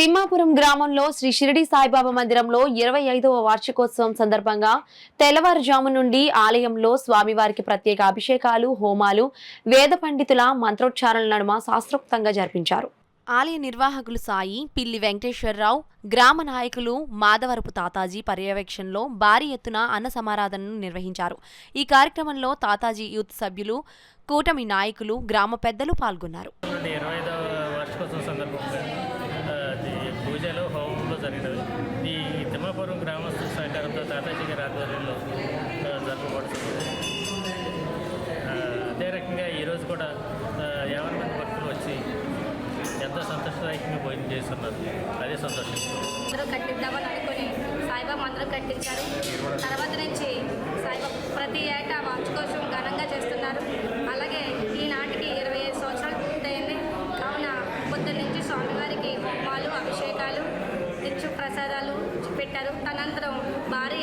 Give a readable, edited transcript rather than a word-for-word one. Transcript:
తిమ్మాపురం గ్రామంలో శ్రీ షిరిడి సాయిబాబా మందిరంలో 25వ వార్షికోత్సవం సందర్భంగా తెల్లవారుజాము నుండి ఆలయంలో స్వామివారికి ప్రత్యేక అభిషేకాలు, హోమాలు, వేద పండితుల మంత్రోచ్చారణల నడుమ శాస్త్రోక్తంగా జరిపించారు. ఆలయ నిర్వాహకులు సాయి, పిల్లి వెంకటేశ్వరరావు, గ్రామ నాయకులు మాధవరపు తాతాజీ పర్యవేక్షణలో భారీ ఎత్తున అన్న సమారాధనను నిర్వహించారు. ఈ కార్యక్రమంలో తాతాజీ యూత్ సభ్యులు, కూటమి నాయకులు, గ్రామ పెద్దలు పాల్గొన్నారు. పూజలు హోమంలో జరిగినవి. ఈ తిమ్మాపురం గ్రామస్తుల సహకారంతో తాతాజీ గారి ఆధ్వర్యంలో జరపబడుతుంది. అదే రకంగా ఈరోజు కూడా 50 మంది భక్తులు వచ్చి ఎంతో సంతోషదాయకంగా భోజనం చేస్తున్నారు. అదే సంతోషిస్తున్నారు. అందరూ కట్టిద్దామని అనుకుని సాయిబాబా అందరూ కట్టించారు. తర్వాత నుంచి సాయిబాబా ప్రతి ఏటా వార్షికోత్సవం ఘనంగా చేస్తున్నారు. అలాగే ఈనాటికి 25 సంవత్సరాలు పూర్తయింది. కావున పొద్దున్న నుంచి స్వామివారికి హోమాలు, అభిషేకాలు, ప్రసాదాలు పెట్టారు. తనంతరం భారీ